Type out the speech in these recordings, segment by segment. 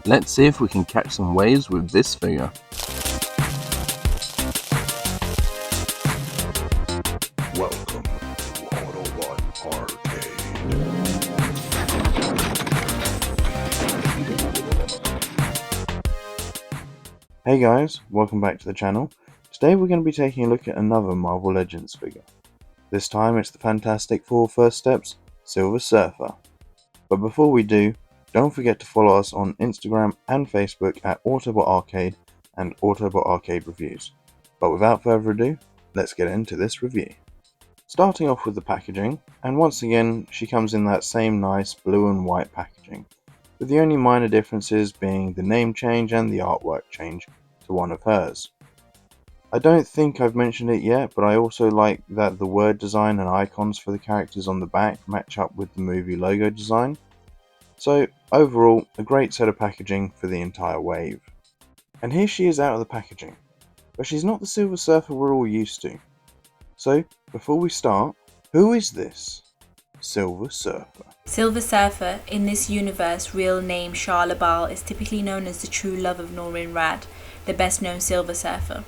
Let's see if we can catch some waves with this figure. Welcome to Autobot Arcade. Hey guys, welcome back to the channel. Today we're going to be taking a look at another Marvel Legends figure. This time it's the Fantastic Four First Steps Silver Surfer. But before we do, don't forget to follow us on Instagram and Facebook at Autobot Arcade and Autobot Arcade Reviews. But without further ado, let's get into this review. Starting off with the packaging, and once again she comes in that same nice blue and white packaging, with the only minor differences being the name change and the artwork change to one of hers. I don't think I've mentioned it yet, but I also like that the word design and icons for the characters on the back match up with the movie logo design. So overall, a great set of packaging for the entire wave. And here she is out of the packaging, but she's not the Silver Surfer we're all used to. So before we start, who is this Silver Surfer? Silver Surfer, in this universe real name Charla Bal, is typically known as the true love of Norrin Radd, the best known Silver Surfer.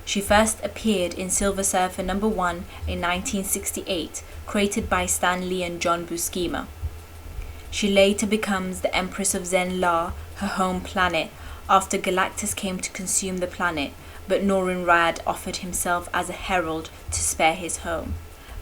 She first appeared in Silver Surfer number 1 in 1968, created by Stan Lee and John Buscema. She later becomes the Empress of Zen-La, her home planet, after Galactus came to consume the planet, but Norrin Radd offered himself as a herald to spare his home.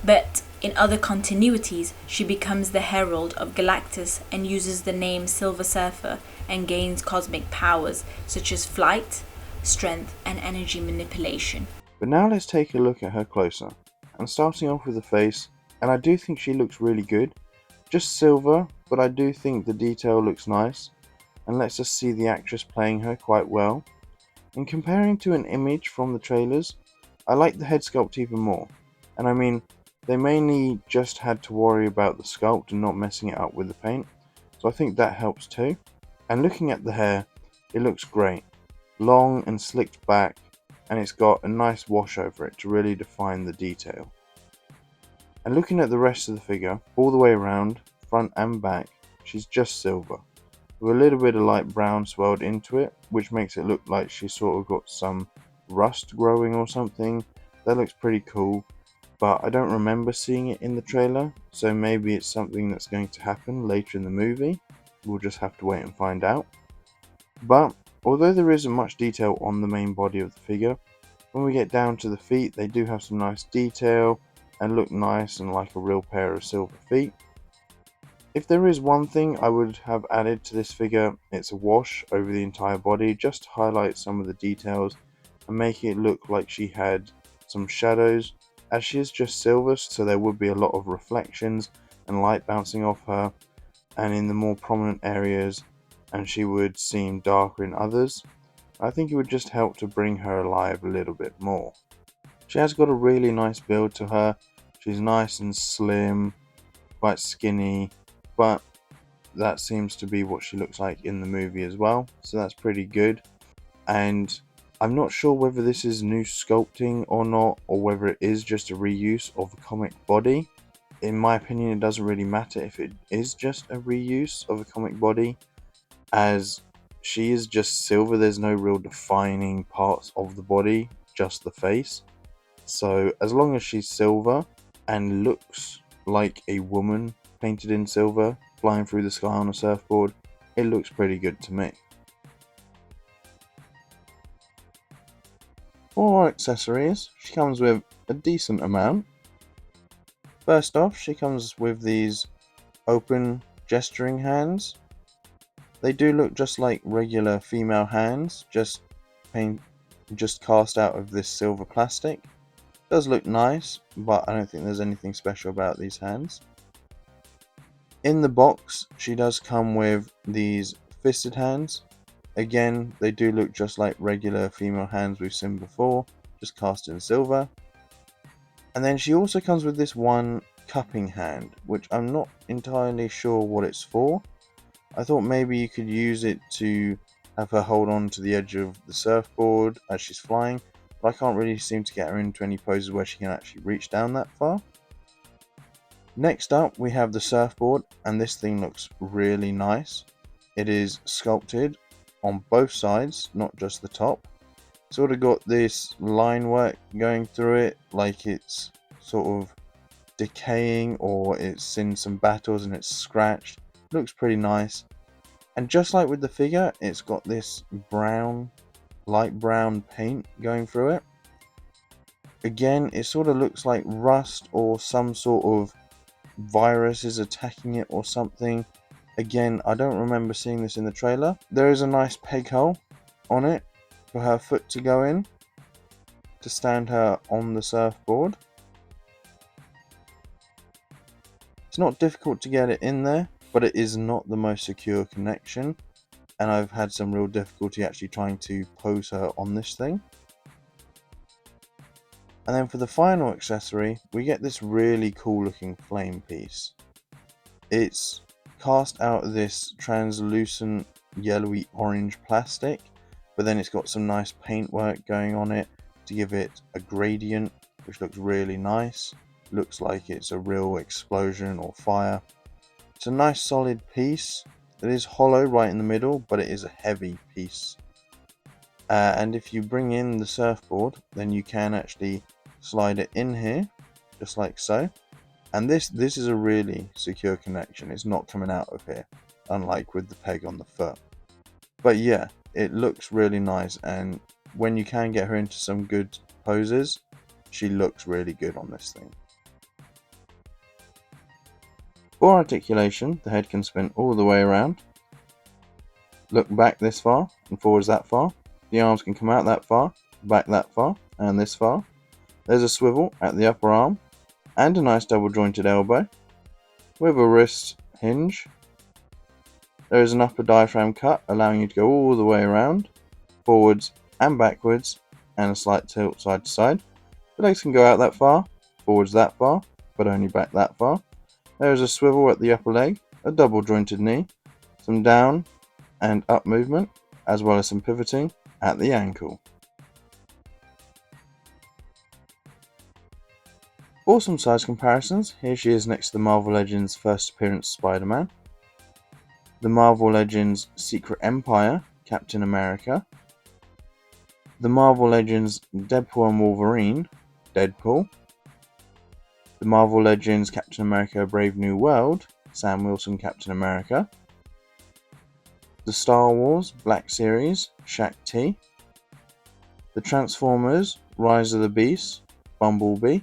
But in other continuities, she becomes the herald of Galactus and uses the name Silver Surfer and gains cosmic powers such as flight, strength and energy manipulation. But now let's take a look at her closer, and starting off with the face, and I do think she looks really good. Just silver, but I do think the detail looks nice, and let's just see the actress playing her quite well. In comparing to an image from the trailers, I like the head sculpt even more, and I mean, they mainly just had to worry about the sculpt and not messing it up with the paint, so I think that helps too. And looking at the hair, it looks great. Long and slicked back, and it's got a nice wash over it to really define the detail. And looking at the rest of the figure, all the way around, front and back, she's just silver, with a little bit of light brown swirled into it, which makes it look like she's sort of got some rust growing or something. That looks pretty cool, but I don't remember seeing it in the trailer, so maybe it's something that's going to happen later in the movie. We'll just have to wait and find out. But although there isn't much detail on the main body of the figure, when we get down to the feet, they do have some nice detail and look nice and like a real pair of silver feet. If there is one thing I would have added to this figure, it's a wash over the entire body just to highlight some of the details and make it look like she had some shadows, as she is just silver, so there would be a lot of reflections and light bouncing off her, and in the more prominent areas, and she would seem darker in others. I think it would just help to bring her alive a little bit more. She has got a really nice build to her. She's nice and slim, quite skinny, but that seems to be what she looks like in the movie as well, so that's pretty good. And I'm not sure whether this is new sculpting or not, or whether it is just a reuse of a comic body. In my opinion, it doesn't really matter if it is just a reuse of a comic body, as she is just silver. There's no real defining parts of the body, just the face. So as long as she's silver and looks like a woman painted in silver flying through the sky on a surfboard, it looks pretty good to me. For accessories, she comes with a decent amount. First off, she comes with these open gesturing hands. They do look just like regular female hands, just cast out of this silver plastic. Does look nice, but I don't think there's anything special about these hands. In the box, she does come with these fisted hands. Again, they do look just like regular female hands we've seen before, just cast in silver. And then she also comes with this one cupping hand, which I'm not entirely sure what it's for. I thought maybe you could use it to have her hold on to the edge of the surfboard as she's flying, but I can't really seem to get her into any poses where she can actually reach down that far. Next up, we have the surfboard, and this thing looks really nice. it is sculpted on both sides, not just the top. Sort of got this line work going through it, like it's sort of decaying or it's seen some battles and it's scratched. Looks pretty nice. And just like with the figure, it's got this brown, light brown paint going through it. Again, it sort of looks like rust or some sort of virus is attacking it or something. Again, I don't remember seeing this in the trailer. There is a nice peg hole on it for her foot to go in to stand her on the surfboard. It's not difficult to get it in there, but it is not the most secure connection, and I've had some real difficulty actually trying to pose her on this thing. And then for the final accessory, we get this really cool looking flame piece. It's cast out of this translucent yellowy orange plastic, but then it's got some nice paintwork going on it to give it a gradient, which looks really nice. Looks like it's a real explosion or fire. It's a nice solid piece. It is hollow right in the middle, but it is a heavy piece. And if you bring in the surfboard, then you can actually slide it in here, just like so. And this is a really secure connection. It's not coming out of here, unlike with the peg on the foot. But yeah, it looks really nice, and when you can get her into some good poses, she looks really good on this thing. For articulation, the head can spin all the way around, look back this far and forwards that far. The arms can come out that far, back that far, and this far. There's a swivel at the upper arm and a nice double jointed elbow with a wrist hinge. There is an upper diaphragm cut allowing you to go all the way around, forwards and backwards, and a slight tilt side to side. The legs can go out that far, forwards that far, but only back that far. There is a swivel at the upper leg, a double jointed knee, some down and up movement, as well as some pivoting at the ankle. For some size comparisons, here she is next to the Marvel Legends first appearance Spider-Man, the Marvel Legends Secret Empire Captain America, the Marvel Legends Deadpool and Wolverine Deadpool, the Marvel Legends Captain America Brave New World Sam Wilson Captain America, the Star Wars Black Series Shaq-T, the Transformers Rise of the Beast Bumblebee,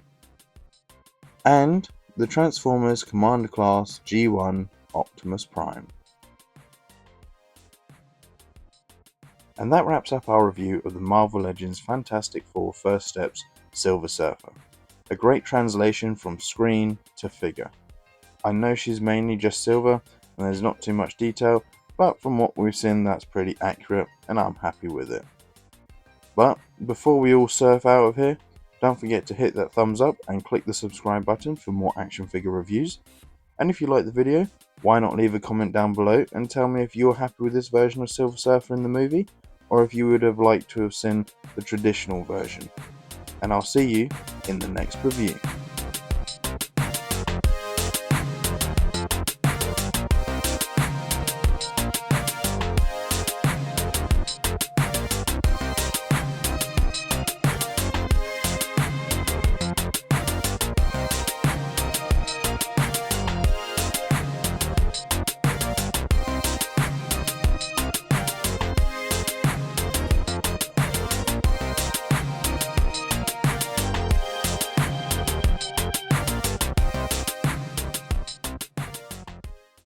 and the Transformers Commander Class G1 Optimus Prime. And that wraps up our review of the Marvel Legends Fantastic Four First Steps Silver Surfer. A great translation from screen to figure. I know she's mainly just silver and there's not too much detail, but from what we've seen that's pretty accurate and I'm happy with it. But before we all surf out of here, don't forget to hit that thumbs up and click the subscribe button for more action figure reviews. And if you like the video, why not leave a comment down below and tell me if you're happy with this version of Silver Surfer in the movie, or if you would have liked to have seen the traditional version. And I'll see you in the next review.